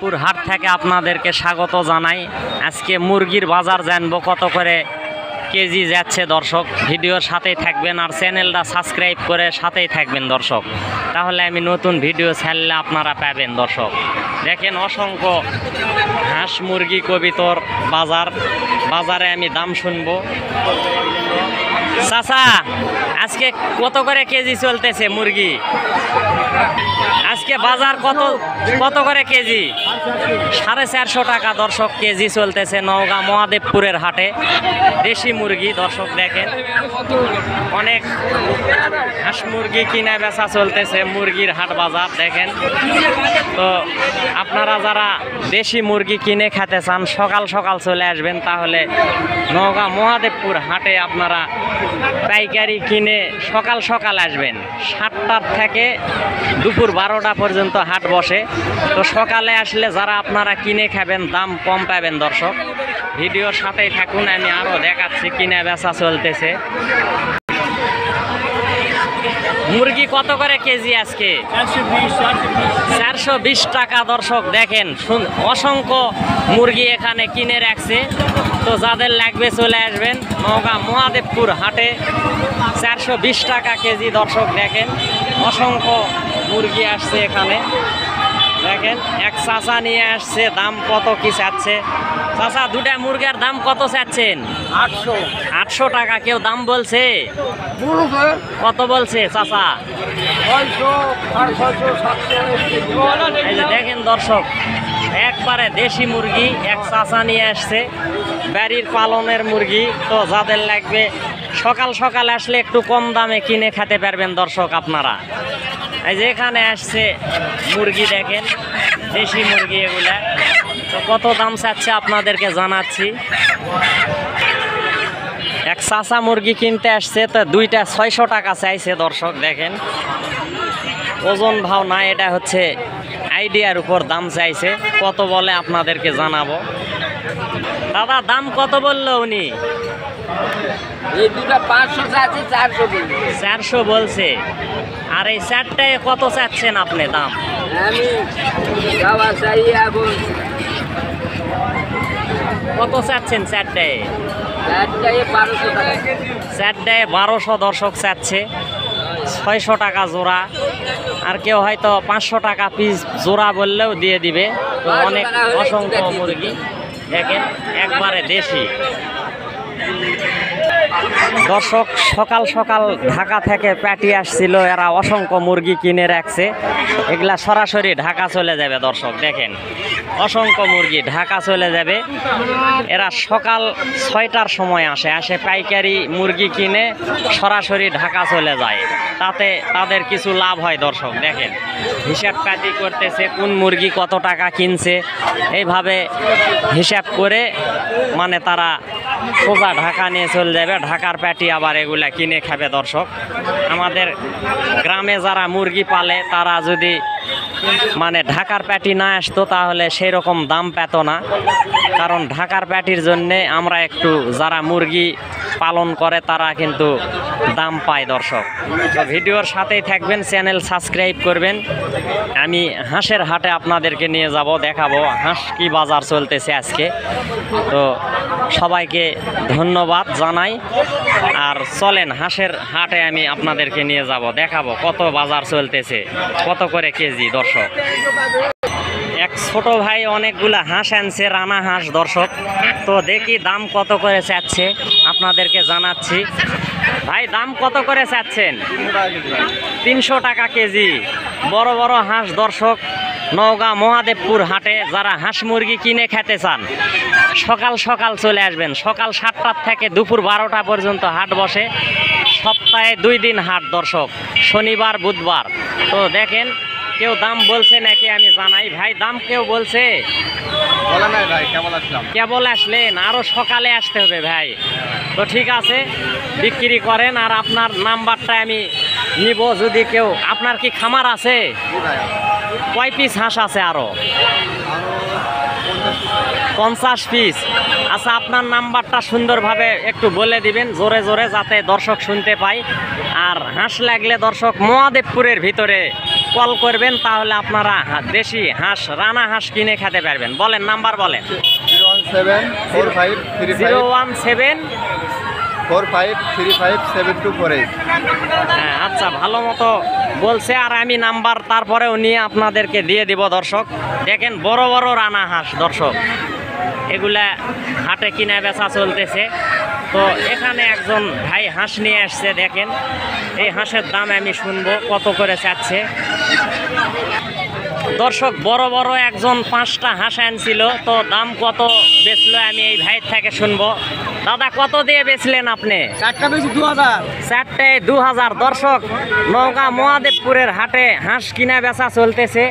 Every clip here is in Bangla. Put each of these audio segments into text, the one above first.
পুর হাট থেকে আপনাদেরকে স্বাগত জানাই। আজকে মুরগির বাজার জানবো কত করে কেজি যাচ্ছে দর্শক। ভিডিওর সাথেই থাকবেন আর চ্যানেলটা সাবস্ক্রাইব করে সাথেই থাকবেন দর্শক, তাহলে আমি নতুন ভিডিও ছাড়লে আপনারা পাবেন দর্শক। দেখেন অসংখ্য হাঁস মুরগি কবিতর বাজারে আমি দাম শুনবো। চাচা, আজকে কত করে কেজি চলতেছে মুরগি? আজকে বাজার কত করে কেজি? 450 টাকা দর্শক কেজি চলতেছে নওগাঁ মহাদেবপুরের হাটে। দেশি মুরগি দর্শক দেখেন, অনেক হাঁস মুরগি কিনা বেচা চলতেছে মুরগির হাট বাজার দেখেন। তো আপনারা যারা দেশি মুরগি কিনে খেতে চান সকাল সকাল চলে আসবেন, তাহলে নওগাঁ মহাদেবপুর হাটে আপনারা পাইকারি কিনে সকাল সকাল আসবেন। 7টার থেকে দুপুর 12টা পর্যন্ত হাট বসে। তো সকালে আসলে যারা আপনারা কিনে খাবেন দাম কম পাবেন দর্শক। ভিডিওর সাথেই থাকুন, আমি আরও দেখাচ্ছি কিনে বেচা চলতেছে। মুরগি কত করে কেজি আজকে? 420 টাকা দর্শক দেখেন। অসংখ্য মুরগি এখানে কিনে রাখছে। তো যাদের লাগবে চলে আসবেন নওগাঁ মহাদেবপুর হাটে। 420 টাকা কেজি দর্শক দেখেন, অসংখ্য মুরগি আসছে এখানে দেখেন। এক চাচা নিয়ে আসছে, দাম কত কি চাচ্ছে? চাচা, দুটা মুরগির দাম কত চাচ্ছেন? 800 টাকা। কেউ দাম বলছে? কত বলছে চাচা? এই যে দেখেন দর্শক, একবারে দেশি মুরগি এক চাচা নিয়ে আসছে, বাড়ির পালনের মুরগি। তো যাদের লাগবে সকাল সকাল আসলে একটু কম দামে কিনে খেতে পারবেন দর্শক আপনারা। এই যে এখানে আসছে মুরগি দেখেন, দেশি মুরগি এগুলা। তো কত দাম চাচ্ছে আপনাদেরকে জানাচ্ছি। এক চাচা মুরগি কিনতে আসছে, তো দুইটা 600 টাকা চাইছে দর্শক দেখেন। ওজন ভাও না, এটা হচ্ছে আইডিয়ার উপর দাম চাইছে। কত বলে আপনাদেরকে জানাবো। দাদা, দাম কত বললো উনি? 400 বলছে। আর এই 4টায় কত চাচ্ছেন আপনি দাম? কত চাচ্ছেন 4টায়? 4টায় 1200 দর্শক চাচ্ছে। 600 টাকা জোড়া। আর কেউ হয়তো 500 টাকা পিস জোড়া বললেও দিয়ে দিবে। তো অনেক অসংখ্য মুরগি দেখেন, একবারে দেশি দর্শক। সকাল সকাল ঢাকা থেকে প্যাটি আসছিল, এরা অসংখ্য মুরগি কিনে রাখছে। এগুলা সরাসরি ঢাকা চলে যাবে দর্শক দেখেন, অসংখ্য মুরগি ঢাকা চলে যাবে। এরা সকাল 6টার সময় আসে পাইকারি মুরগি কিনে সরাসরি ঢাকা চলে যায়। তাতে তাদের কিছু লাভ হয় দর্শক দেখেন। হিসাব পাতি করতেছে, কোন মুরগি কত টাকা কিনছে, এইভাবে হিসাব করে মানে তারা সোজা ঢাকা নিয়ে চলে যাবে। ঢাকার প্যাটি আবার এগুলা কিনে খাবে দর্শক। আমাদের গ্রামে যারা মুরগি পালে তারা যদি মানে ঢাকার প্যাটি না আসতো তাহলে সেই রকম দাম পেত না। কারণ ঢাকার প্যাটির জন্যে আমরা একটু যারা মুরগি পালন করে তারা কিন্তু দাম পায় দর্শক। তো ভিডিওর সাথেই থাকবেন, চ্যানেল সাবস্ক্রাইব করবেন। আমি হাঁসের হাটে আপনাদেরকে নিয়ে যাব, দেখাবো হাঁস কি বাজার চলতেছে আজকে। তো সবাইকে ধন্যবাদ জানাই। আর চলেন হাঁসের হাটে আমি আপনাদেরকে নিয়ে যাব, দেখাবো কত বাজার চলতেছে, কত করে কেজি দর্শক। এক ছোট ভাই অনেকগুলা হাঁস আনছে, রানা হাঁস দর্শক। তো দেখি দাম কত করে চাচ্ছে আপনাদেরকে জানাচ্ছি। ভাই, দাম কত করে চাচ্ছেন? 300 টাকা কেজি। বড় বড় হাঁস দর্শক নওগাঁ মহাদেবপুর হাটে। যারা হাঁস মুরগি কিনে খেতে চান সকাল সকাল চলে আসবেন। সকাল 7টার থেকে দুপুর 12টা পর্যন্ত হাট বসে। সপ্তাহে 2 দিন হাট দর্শক, শনিবার বুধবার। তো দেখেন, কেউ দাম বলছে নাকি আমি জানাই। ভাই, দাম কেউ বলছে? কেবল আসলেন, আরো সকালে আসতে হবে ভাই। তো ঠিক আছে, বিক্রি করেন। আর আপনার নাম্বারটা আমি নিব যদি কেউ। আপনার কি খামার আছে? কয় পিস হাঁস আছে? আরো 50 পিস। আচ্ছা, আপনার নাম্বারটা সুন্দরভাবে একটু বলে দিবেন জোরে জোরে, যাতে দর্শক শুনতে পায়। আর হাঁস লাগলে দর্শক মহাদেবপুরের ভিতরে কল করবেন, তাহলে আপনারা দেশি হাঁস, রানা হাঁস কিনে খেতে পারবেন। বলেন, নাম্বার বলেন। 01745357248। হ্যাঁ, আচ্ছা, ভালো মতো বলছে। আর আমি নাম্বার তারপরেও নিয়ে আপনাদেরকে দিয়ে দিব দর্শক। দেখেন বড় বড় রানা হাঁস দর্শক, এগুলা হাটে কিনা বেচা চলতেছে। তো এখানে একজন ভাই হাঁস নিয়ে আসছে, দেখেন এই হাঁসের দাম আমি শুনবো কত করে চাচ্ছে দর্শক। বড় বড় একজন 5টা হাঁস আনছিল, তো দাম কত বেচলো আমি এই ভাইয়ের থেকে শুনবো। দাদা, কত দিয়ে বেচলেন আপনি? 4টা বেশি 2000। 4টায় 2000 দর্শক। নওগাঁ মহাদেবপুরের হাটে হাঁস কিনা বেচা চলতেছে।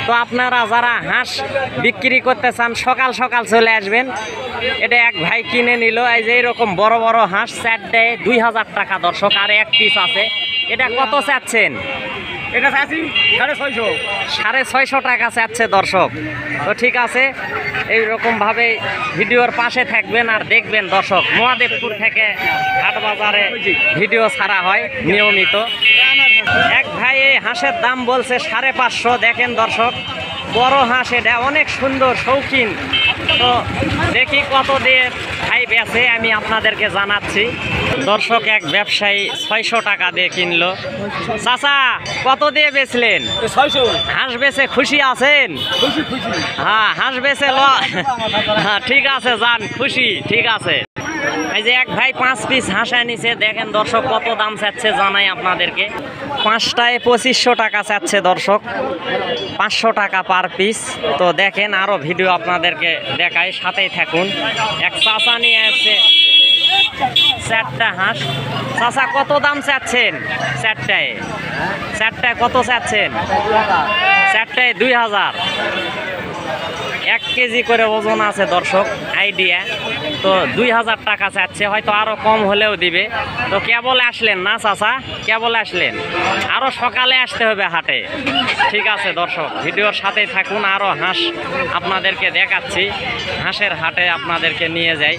তো আপনারা যারা হাঁস বিক্রি করতে চান সকাল সকাল চলে আসবেন। এটা এক ভাই কিনে নিল, এই যে এরকম বড় বড় হাঁস 4টায় 2000 টাকা দর্শক। আর এক পিস আছে, এটা কত চাচ্ছেন? এটা চাচ্ছি 650। 650 টাকা চাচ্ছে দর্শক। তো ঠিক আছে, এইরকমভাবে ভিডিওর পাশে থাকবেন আর দেখবেন দর্শক, মহাদেবপুর থেকে হাট বাজারে ভিডিও ছাড়া হয় নিয়মিত। এক ভাই এই হাঁসের দাম বলছে 550। দেখেন দর্শক, বড় হাঁস, এটা অনেক সুন্দর শৌখিন। তো দেখি কত দিয়ে ভাই বেচে আমি আপনাদেরকে জানাচ্ছি দর্শক। এক ব্যবসায়ী 600 টাকা দিয়ে কিনলো। চাচা, কত দিয়ে বেচলেন? 600। হাঁস বেচে খুশি আছেন? খুশি খুশি। হ্যাঁ, হাঁস বেচে হ্যাঁ, ঠিক আছে, যান, খুশি, ঠিক আছে। এই যে এক ভাই 5 পিস হাঁস আনিছে, দেখেন দর্শক কত দাম চাচ্ছে জানাই আপনাদেরকে। 5টায় 2500 টাকা চাচ্ছে দর্শক, 500 টাকা পার পিস। তো দেখেন, আরো ভিডিও আপনাদেরকে দেখাই, সাথেই থাকুন। এক চাচা নিয়ে আসছে 4টা হাঁস। চাচা, কত দাম চাচ্ছেন 4টায়? 4টায় কত চাচ্ছেন? 4টায় 2000। 1 কেজি করে ওজন আছে দর্শক, আইডিয়া। তো 2000 টাকা চাচ্ছে, হয়তো আরো কম হলেও দিবে। তো কেবল আসলেন না চাচা? কেবল আসলেন? আরো সকালে আসতে হবে হাটে। ঠিক আছে দর্শক, ভিডিওর সাথেই থাকুন, আরো হাঁস আপনাদেরকে দেখাচ্ছি। হাঁসের হাটে আপনাদেরকে নিয়ে যাই।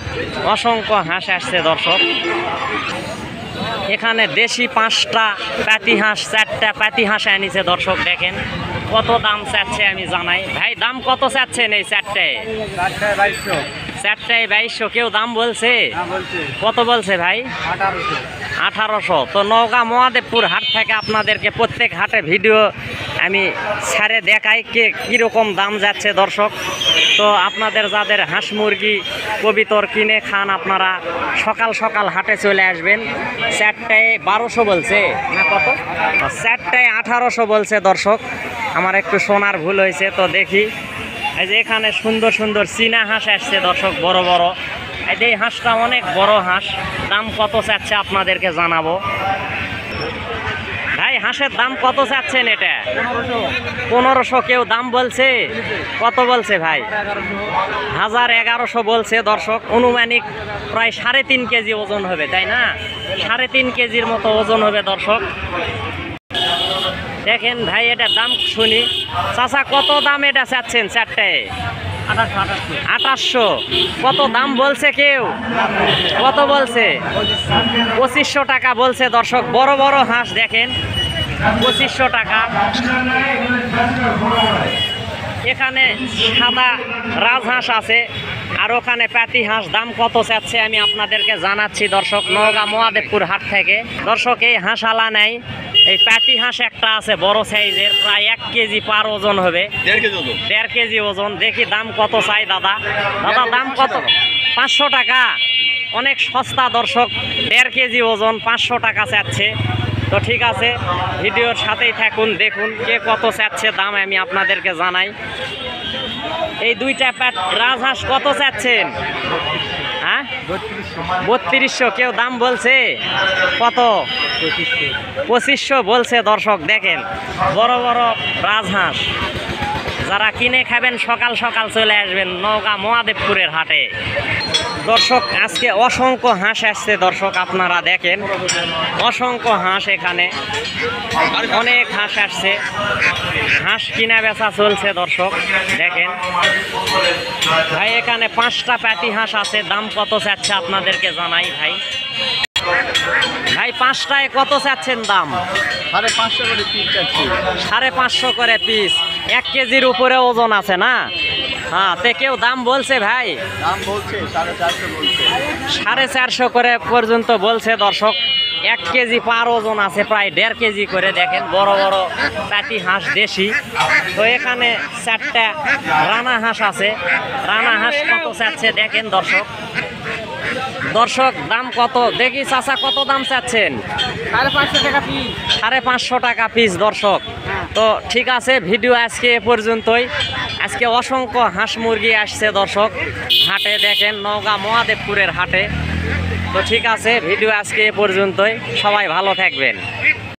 অসংখ্য হাঁস আসছে দর্শক। এখানে দেশি 5টা পাতি হাঁস, 4টা পাতি হাঁস আনিছে দর্শক। দেখেন কত দাম চাচ্ছে আমি জানাই। ভাই, দাম কত চাচ্ছেন এই 4টায়? 4টায় 2200। 4টায় 2200। কেউ দাম বলছে? কত বলছে ভাই? 1800। 1800। তো নওগাঁ মহাদেবপুর হাট থেকে আপনাদেরকে প্রত্যেক হাটে ভিডিও আমি ছেড়ে দেখাই কে কীরকম দাম যাচ্ছে দর্শক। তো আপনাদের যাদের হাঁস মুরগি কবিতর কিনে খান, আপনারা সকাল সকাল হাটে চলে আসবেন। 4টায় 1200 বলছে না কত? 4টায় 1800 বলছে দর্শক। আমার একটু শোনার ভুল হয়েছে। তো দেখি, এই যে এখানে সুন্দর সুন্দর চীনা হাঁস আসছে দর্শক, বড় বড়। এই যে এই হাঁসটা অনেক বড় হাঁস, দাম কত চাচ্ছে আপনাদেরকে জানাবো। ভাই, হাঁসের দাম কত চাচ্ছেন এটা? 1500। কেউ দাম বলছে? কত বলছে ভাই? 1100 বলছে দর্শক। অনুমানিক প্রায় 3.5 কেজি ওজন হবে, তাই না? 3.5 কেজির মতো ওজন হবে দর্শক। দেখেন ভাই, এটার দাম শুনি। চাচা, কত দাম এটা চাচ্ছেন 4টায়? 2800। কত দাম বলছে কেউ? কত বলছে? 2500 টাকা বলছে দর্শক। বড় বড় হাঁস দেখেন, 2500 টাকা। এখানে সাদা রাজহাঁস আছে, আর ওখানে পাতি হাঁস। দাম কত চাচ্ছে আমি আপনাদেরকে জানাচ্ছি দর্শক, নওগাঁ মহাদেবপুর হাট থেকে। দর্শক, এই হাঁস আলা নাই। এই পাতি হাঁস একটা আছে বড় সাইজের, প্রায় 1 কেজি পার ওজন হবে। 1.5 কেজি ওজন। দেখি দাম কত চাই দাদা। দাদা, দাম কত? 500 টাকা। অনেক সস্তা দর্শক, 1.5 কেজি ওজন, 500 টাকা চাচ্ছে। তো ঠিক আছে, ভিডিওর সাথেই থাকুন, দেখুন কে কত চাচ্ছে দাম আমি আপনাদেরকে জানাই। এই 2টা রাজহাঁস কত চাচ্ছেন? হ্যাঁ, 3200। কেউ দাম বলছে? কত? 2500 বলছে দর্শক। দেখেন বড় বড় রাজহাঁস, যারা কিনে খাবেন সকাল সকাল চলে আসবেন নওগাঁ মহাদেবপুরের হাটে। দর্শক, আজকে অসংখ্য হাঁস আসছে দর্শক, আপনারা দেখেন অসংখ্য হাঁস। এখানে অনেক হাঁস আসছে, হাঁস কিনা বেচা চলছে দর্শক। দেখেন ভাই, এখানে 5টা পাতি হাঁস আছে। দাম কত চাচ্ছে আপনাদেরকে জানাই ভাই। ভাই, পাঁচটায় কত চাচ্ছেন দাম? 550 করে পিস চাচ্ছি। 550 করে পিস। 1 কেজির উপরে ওজন আছে না? হ্যাঁ, তে কেউ দাম বলছে ভাই? দাম বলছে 450 বলছে। 450 করে পর্যন্ত বলছে দর্শক। 1 কেজি পার ওজন আছে, প্রায় 1.5 কেজি করে। দেখেন বড় বড় পাটি হাঁস দেশি। তো এখানে 4টা রানা হাঁস আছে। রানা হাঁস কত চাচ্ছে দেখেন দর্শক। দর্শক দাম কত দেখি চাচা, কত দাম চাচ্ছেন? 550 টাকা পিস। 550 টাকা পিস দর্শক। তো ঠিক আছে, ভিডিও আজকে এ পর্যন্তই। আজকে অসংখ্য হাঁস মুরগি আসছে দর্শক হাটে, দেখেন নওগাঁ মহাদেবপুরের হাটে। তো ঠিক আছে, ভিডিও আজকে এ পর্যন্তই। সবাই ভালো থাকবেন।